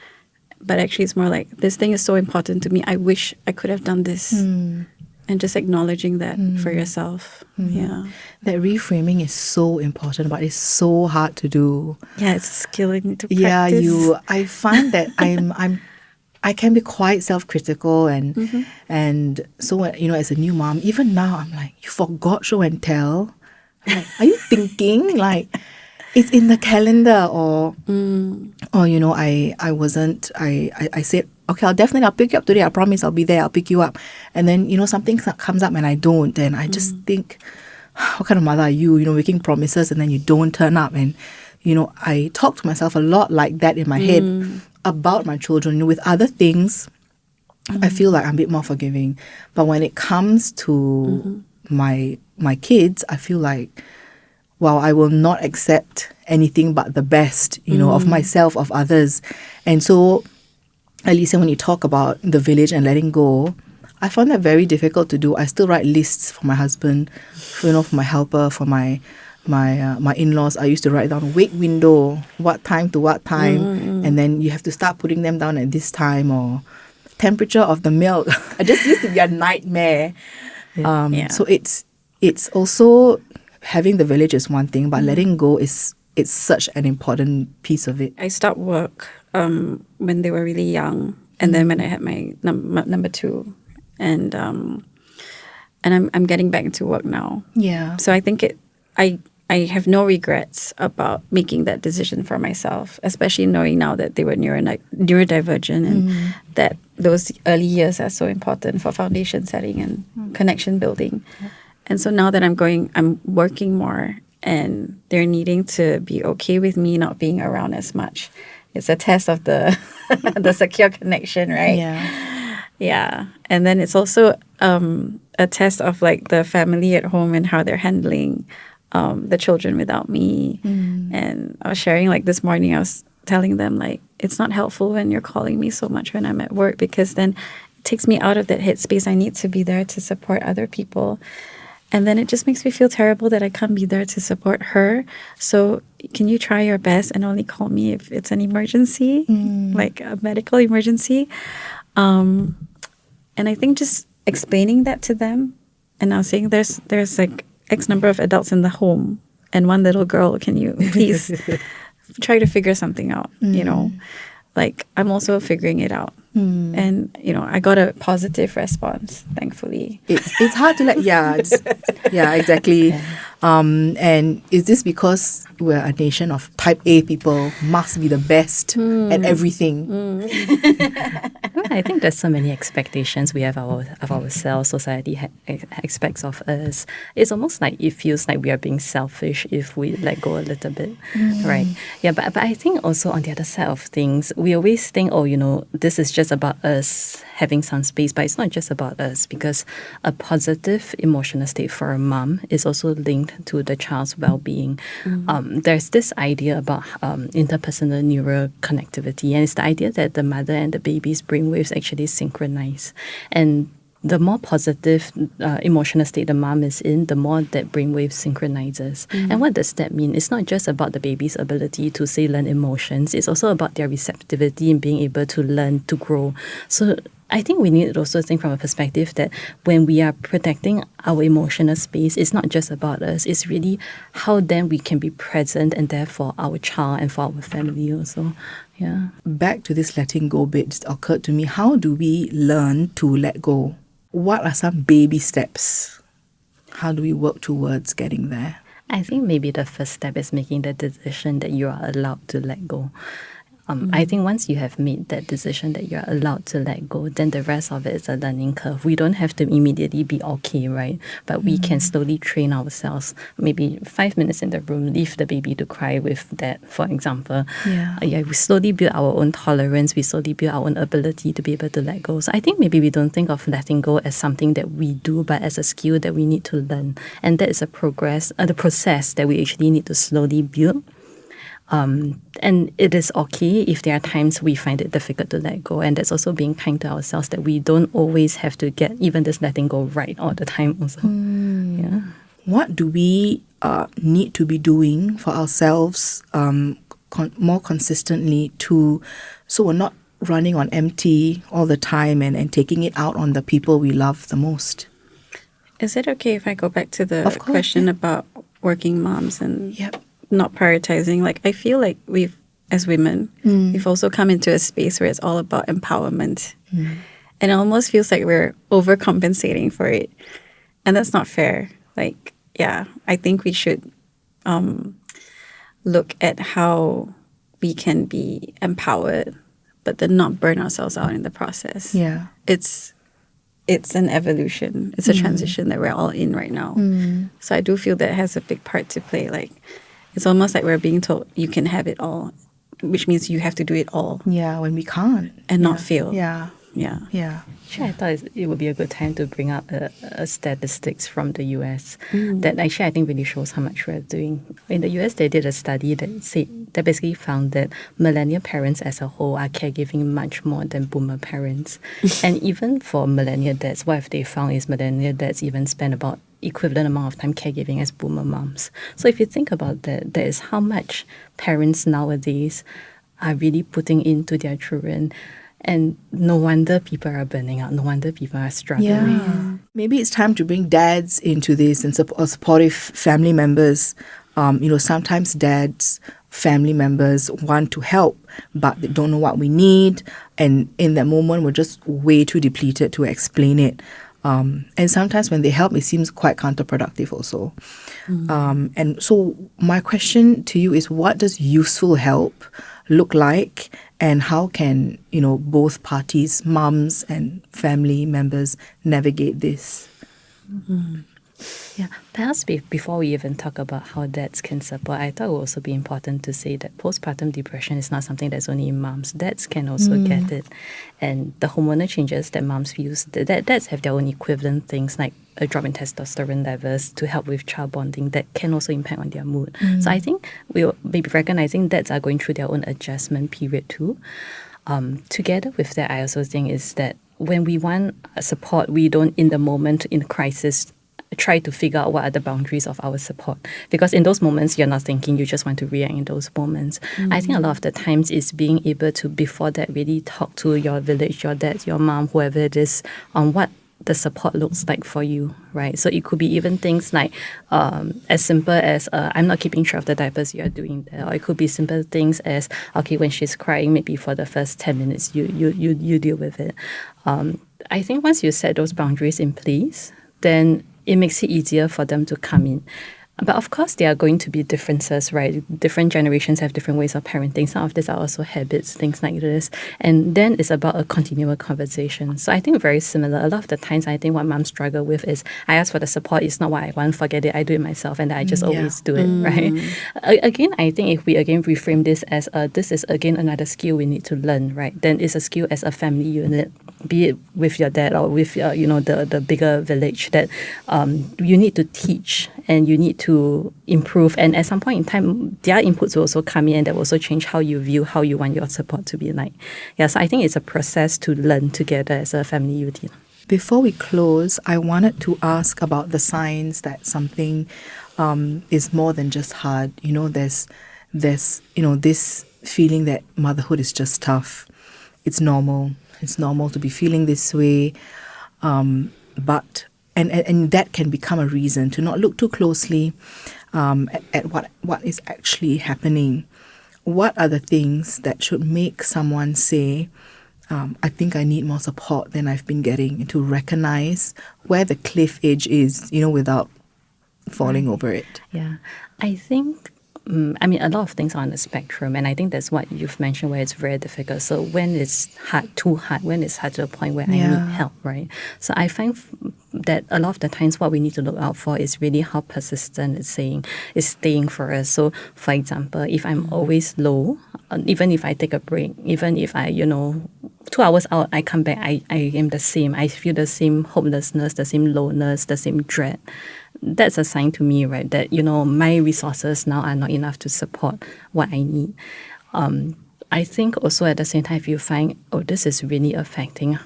But actually it's more like, this thing is so important to me. I wish I could have done this. And just acknowledging that for yourself. Yeah. That reframing is so important, but it's so hard to do. Yeah, it's a skill you need to practice. Yeah, I find that I can be quite self-critical and so when, as a new mom, even now I'm like, you forgot show and tell. I'm like, are you thinking like it's in the calendar or I wasn't. I said, okay, I'll pick you up today. I promise I'll be there. I'll pick you up. And then something comes up and I don't. And I just think, what kind of mother are you? Making promises and then you don't turn up. And I talk to myself a lot like that in my head about my children. With other things, I feel like I'm a bit more forgiving. But when it comes to my kids, I feel like, wow, I will not accept anything but the best, of myself, of others. And so, Elysia, when you talk about the village and letting go, I found that very difficult to do. I still write lists for my husband, for my helper, for my in-laws. I used to write down wake window, what time to what time, and then you have to start putting them down at this time, or temperature of the milk. I just used to be a nightmare. So it's also, having the village is one thing, but letting go it's such an important piece of it. I stopped work when they were really young, and then when I had my number two, and I'm getting back into work now. Yeah. So I think I have no regrets about making that decision for myself, especially knowing now that they were neurodivergent and that those early years are so important for foundation setting and connection building. And so now that I'm working more and they're needing to be okay with me not being around as much. It's a test of the the secure connection, right? Yeah. And then it's also a test of like the family at home and how they're handling the children without me. And I was sharing like this morning, I was telling them like, it's not helpful when you're calling me so much when I'm at work, because then it takes me out of that headspace. I need to be there to support other people. And then it just makes me feel terrible that I can't be there to support her. So can you try your best and only call me if it's an emergency, like a medical emergency? And I think just explaining that to them, and now saying there's like X number of adults in the home and one little girl, can you please try to figure something out, Like, I'm also figuring it out. And, I got a positive response, thankfully. It's hard to exactly. And is this because we're a nation of type A people, must be the best at everything? I think there's so many expectations we have of ourselves. Society expects of us. It's almost like it feels like we are being selfish if we let go a little bit, right? Yeah, but I think also on the other side of things, we always think, oh, this is just about us having some space, but it's not just about us, because a positive emotional state for a mom is also linked to the child's well-being. There's this idea about interpersonal neural connectivity, and it's the idea that the mother and the baby's brainwaves actually synchronize. And the more positive emotional state the mom is in, the more that brainwave synchronizes. And what does that mean? It's not just about the baby's ability to, say, learn emotions. It's also about their receptivity in being able to learn, to grow. So I think we need to also think from a perspective that when we are protecting our emotional space, it's not just about us. It's really how then we can be present and there for our child and for our family also. Yeah. Back to this letting go bit, just occurred to me, how do we learn to let go? What are some baby steps? How do we work towards getting there? I think maybe the first step is making the decision that you are allowed to let go. I think once you have made that decision that you're allowed to let go, then the rest of it is a learning curve. We don't have to immediately be okay, right? But we can slowly train ourselves. Maybe 5 minutes in the room, leave the baby to cry with dad, for example. We slowly build our own tolerance. We slowly build our own ability to be able to let go. So I think maybe we don't think of letting go as something that we do, but as a skill that we need to learn. And that is the process that we actually need to slowly build. And it is okay if there are times we find it difficult to let go. And that's also being kind to ourselves, that we don't always have to get even this letting go right all the time also. Yeah. What do we need to be doing for ourselves more consistently so we're not running on empty all the time and taking it out on the people we love the most? Is it okay if I go back to the question about working moms and not prioritizing? Like, I feel like we've, as women, we've also come into a space where it's all about empowerment. And it almost feels like we're overcompensating for it. And that's not fair. Like, I think we should look at how we can be empowered, but then not burn ourselves out in the process. Yeah. It's an evolution. It's a transition that we're all in right now. So I do feel that has a big part to play. Like, it's almost like we're being told you can have it all, which means you have to do it all. Yeah, when we can't. And not fail. Yeah. Actually, I thought it would be a good time to bring up a statistics from the US that actually I think really shows how much we're doing. In the US, they did a study that basically found that millennial parents as a whole are caregiving much more than boomer parents. And even for millennial dads, what they found is millennial dads even spend about equivalent amount of time caregiving as boomer moms. So if you think about that, that is how much parents nowadays are really putting into their children. And no wonder people are burning out. No wonder people are struggling. Yeah. Maybe it's time to bring dads into this and supportive family members. Sometimes dads, family members want to help, but they don't know what we need. And in that moment, we're just way too depleted to explain it. And sometimes when they help, it seems quite counterproductive also. And so my question to you is, what does useful help look like, and how can, both parties, mums and family members, navigate this? Yeah, perhaps before we even talk about how dads can support, I thought it would also be important to say that postpartum depression is not something that's only in moms. Dads can also get it. And the hormonal changes that moms feel, dads have their own equivalent things like a drop in testosterone levels to help with child bonding that can also impact on their mood. So I think we'll maybe recognizing dads are going through their own adjustment period too. Together with that, I also think is that when we want support, we don't in the moment, in crisis, try to figure out what are the boundaries of our support. Because in those moments, you're not thinking, you just want to react in those moments. I think a lot of the times is being able to, before that, really talk to your village, your dad, your mom, whoever it is, on what the support looks like for you, right? So it could be even things like as simple as I'm not keeping track of the diapers you're doing there. Or it could be simple things as, okay, when she's crying, maybe for the first 10 minutes, you deal with it. I think once you set those boundaries in place, then it makes it easier for them to come in. But of course, there are going to be differences, right? Different generations have different ways of parenting. Some of these are also habits, things like this. And then it's about a continual conversation. So I think very similar. A lot of the times, I think what moms struggle with is I ask for the support. It's not what I want. Forget it. I do it myself. And I just always do it, right? Again, I think if we again reframe this as this is again another skill we need to learn, right? Then it's a skill as a family unit, be it with your dad or with the bigger village, that you need to teach and you need to improve. And at some point in time, their inputs will also come in and that will also change how you view, how you want your support to be like. Yeah, so I think it's a process to learn together as a family unit. Before we close, I wanted to ask about the signs that something is more than just hard. There's this feeling that motherhood is just tough. It's normal. It's normal to be feeling this way. But that can become a reason to not look too closely at what is actually happening. What are the things that should make someone say, I think I need more support than I've been getting, and to recognize where the cliff edge is, without falling over it? Yeah, I think a lot of things are on the spectrum, and I think that's what you've mentioned, where it's very difficult. So when it's too hard, when it's hard to a point where I need help, right? So I find that a lot of the times what we need to look out for is really how persistent it's staying for us. So for example, if I'm always low, even if I take a break, even if I, 2 hours out, I come back, I am the same. I feel the same hopelessness, the same lowness, the same dread. That's a sign to me, right, that, my resources now are not enough to support what I need. I think also at the same time, if you find, this is really affecting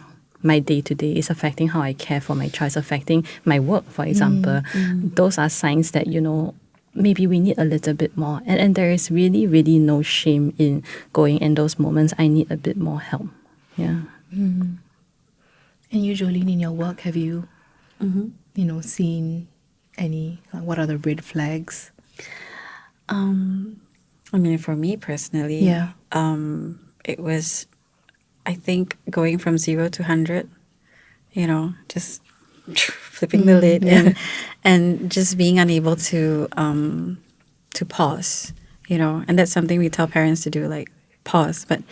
my day-to-day, it's affecting how I care for my child, it's affecting my work, for example. Those are signs that, maybe we need a little bit more. And there is really, really no shame in going in those moments. I need a bit more help. Yeah. And you, Joline, in your work, have you, seen any, what are the red flags? For me personally, it was, I think, going from 0 to 100, just flipping the lid and just being unable to pause, and that's something we tell parents to do, like pause. But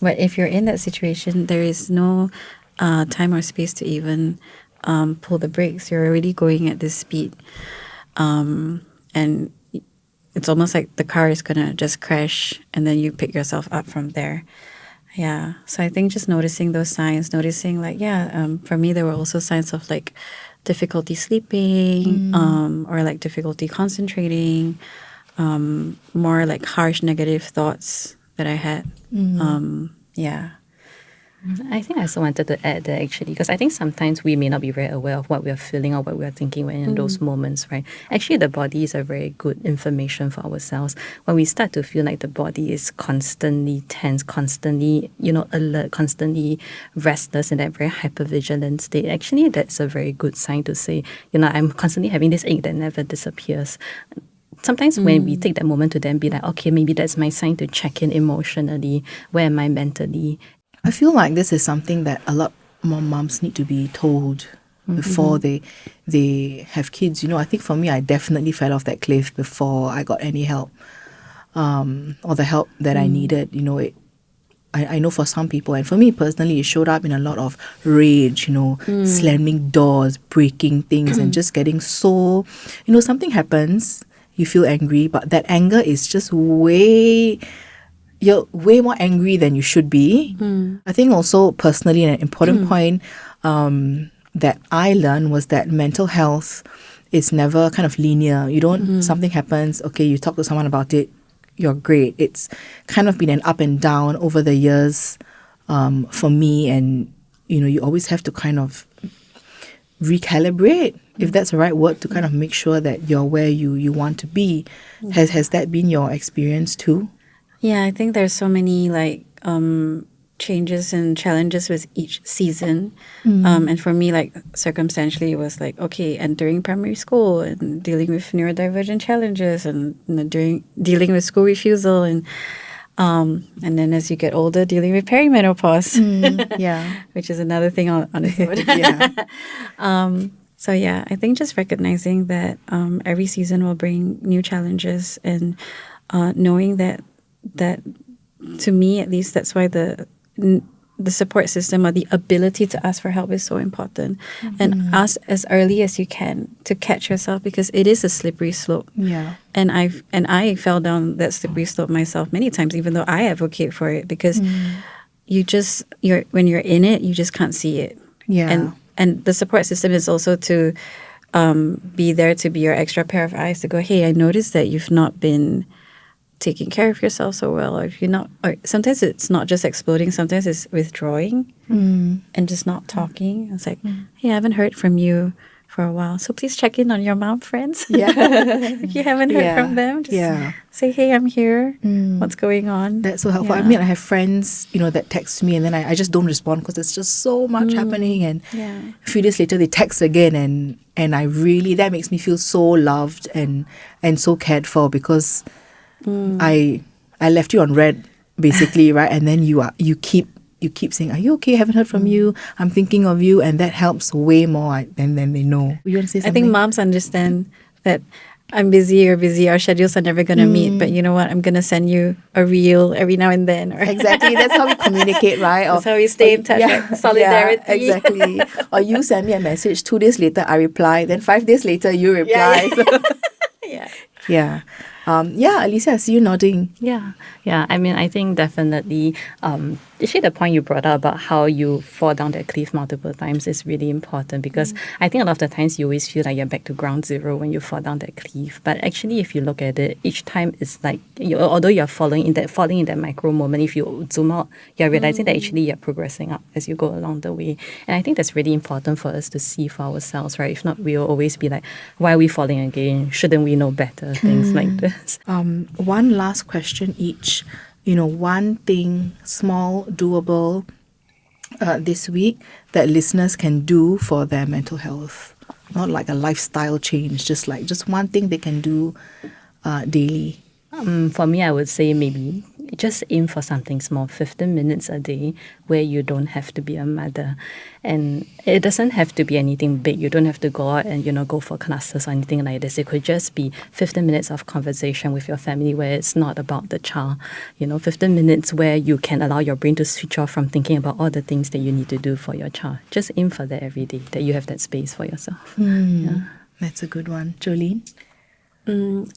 if you're in that situation, there is no time or space to even pull the brakes. You're already going at this speed, and it's almost like the car is gonna just crash, and then you pick yourself up from there. Yeah, so I think just noticing those signs, noticing for me there were also signs of like difficulty sleeping, or like difficulty concentrating, more like harsh negative thoughts that I had. I think I also wanted to add that actually, because I think sometimes we may not be very aware of what we are feeling or what we are thinking when in those moments, right? Actually, the body is a very good information for ourselves. When we start to feel like the body is constantly tense, constantly, alert, constantly restless in that very hypervigilant state, actually, that's a very good sign to say, I'm constantly having this ache that never disappears. Sometimes when we take that moment to then be like, okay, maybe that's my sign to check in emotionally. Where am I mentally? I feel like this is something that a lot more moms need to be told before they have kids. I think for me, I definitely fell off that cliff before I got any help, or the help that I needed. I know for some people, and for me personally, it showed up in a lot of rage, slamming doors, breaking things, and just getting so, something happens, you feel angry, but that anger is just you're way more angry than you should be. I think also personally an important point that I learned was that mental health is never kind of linear. You don't, something happens, okay, you talk to someone about it, you're great. It's kind of been an up and down over the years for me, and you always have to kind of recalibrate, if that's the right word, to kind of make sure that you're where you want to be. Has that been your experience too? Yeah, I think there's so many changes and challenges with each season. And for me, circumstantially, it was entering primary school and dealing with neurodivergent challenges and dealing with school refusal and then as you get older, dealing with perimenopause. Which is another thing on its own. So yeah, I think just recognizing that every season will bring new challenges, and knowing that to me at least, that's why the support system or the ability to ask for help is so important, and ask as early as you can to catch yourself, because it is a slippery slope. Yeah. And I fell down that slippery slope myself many times, even though I advocate for it, because when you're in it, you just can't see it. Yeah. And the support system is also to be there to be your extra pair of eyes to go, hey, I noticed that you've not been taking care of yourself so well, or if you're not, or sometimes it's not just exploding, sometimes it's withdrawing and just not talking. It's like, hey, I haven't heard from you for a while, so please check in on your mom friends. Yeah. If you haven't heard from them, just say, hey, I'm here. What's going on? That's so helpful. I mean, I have friends, that text me, and then I just don't respond because there's just so much happening. And a few days later, they text again, and I really, that makes me feel so loved and so cared for, because I left you on red, basically, right? And then you keep saying, are you okay? I haven't heard from you. I'm thinking of you. And that helps way more than they know. You want to say something? I think moms understand that I'm busy, you're busy, our schedules are never going to meet. But you know what? I'm going to send you a reel every now and then. Exactly. That's how we communicate, right? That's how we stay in touch. Like solidarity. Yeah, exactly. Or you send me a message, 2 days later, I reply. Then 5 days later, you reply. Yeah. Elysia, I see you nodding. Yeah. I mean, I think definitely, actually the point you brought up about how you fall down that cliff multiple times is really important, because I think a lot of the times you always feel like you're back to ground zero when you fall down that cliff. But actually, if you look at it, each time it's like, although you're falling in that micro moment, if you zoom out, you're realizing that actually you're progressing up as you go along the way. And I think that's really important for us to see for ourselves, right? If not, we'll always be like, why are we falling again? Shouldn't we know better? Things like this. One last question each. One thing, small, doable, this week that listeners can do for their mental health. Not like a lifestyle change, just one thing they can do daily. For me, I would say maybe just aim for something small, 15 minutes a day, where you don't have to be a mother. And it doesn't have to be anything big. You don't have to go out and, go for classes or anything like this. It could just be 15 minutes of conversation with your family where it's not about the child. 15 minutes where you can allow your brain to switch off from thinking about all the things that you need to do for your child. Just aim for that every day, that you have that space for yourself. That's a good one. Joline?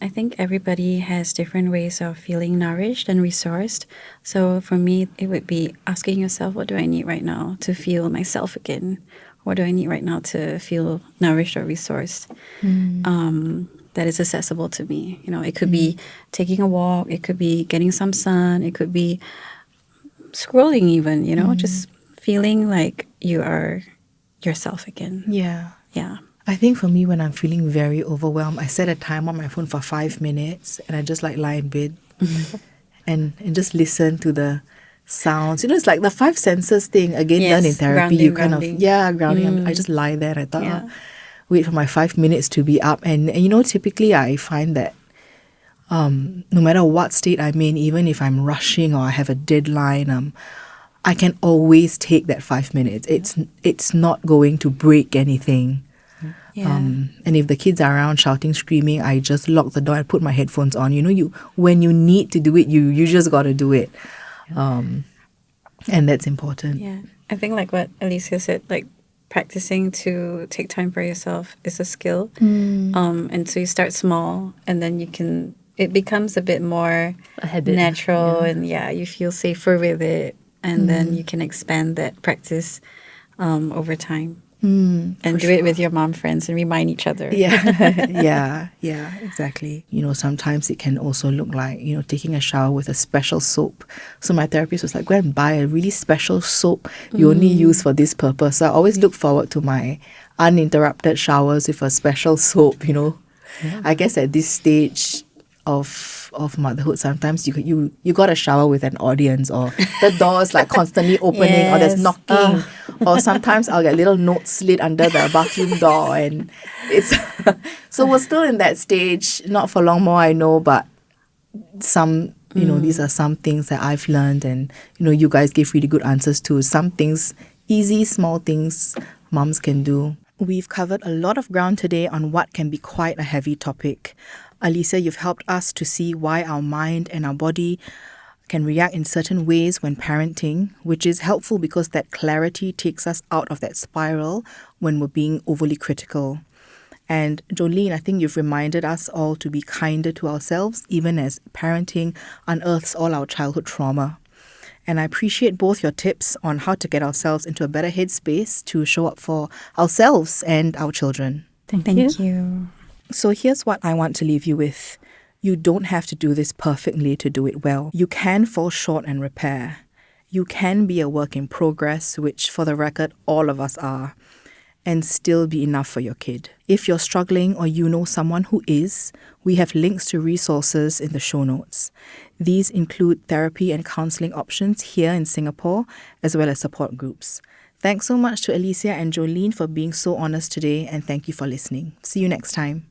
I think everybody has different ways of feeling nourished and resourced. So for me, it would be asking yourself, what do I need right now to feel myself again? What do I need right now to feel nourished or resourced? That is accessible to me. It could be taking a walk. It could be getting some sun. It could be scrolling even, just feeling like you are yourself again. Yeah. Yeah. I think for me, when I'm feeling very overwhelmed, I set a time on my phone for 5 minutes, and I just lie in bed and just listen to the sounds. It's like the 5 senses thing, again, learned in therapy. Grounding. Grounding. I just lie there and I thought, wait for my 5 minutes to be up. And typically I find that no matter what state I'm in, even if I'm rushing or I have a deadline, I can always take that 5 minutes. It's not going to break anything. Yeah. And if the kids are around shouting, screaming, I just lock the door and put my headphones on. When you need to do it, you just got to do it. And that's important. Yeah. I think like what Elysia said, like practicing to take time for yourself is a skill. And so you start small, and then it becomes a bit more a habit. Natural, and you feel safer with it. And then you can expand that practice over time. And do it with your mom friends and remind each other. Yeah, exactly. Sometimes it can also look like, taking a shower with a special soap. So my therapist was like, go and buy a really special soap you only use for this purpose. So I always look forward to my uninterrupted showers with a special soap, I guess at this stage of motherhood, sometimes you got to shower with an audience, or the door is like constantly opening, or there's knocking, or sometimes I'll get little notes slid under the bathroom door, and it's so we're still in that stage. Not for long more, I know, but some these are some things that I've learned, and you guys give really good answers to some things, easy small things moms can do. We've covered a lot of ground today on what can be quite a heavy topic. Elysia, you've helped us to see why our mind and our body can react in certain ways when parenting, which is helpful because that clarity takes us out of that spiral when we're being overly critical. And Joline, I think you've reminded us all to be kinder to ourselves, even as parenting unearths all our childhood trauma. And I appreciate both your tips on how to get ourselves into a better headspace to show up for ourselves and our children. Thank you. So here's what I want to leave you with. You don't have to do this perfectly to do it well. You can fall short and repair. You can be a work in progress, which for the record, all of us are, and still be enough for your kid. If you're struggling or you know someone who is, we have links to resources in the show notes. These include therapy and counseling options here in Singapore, as well as support groups. Thanks so much to Elysia and Joline for being so honest today, and thank you for listening. See you next time.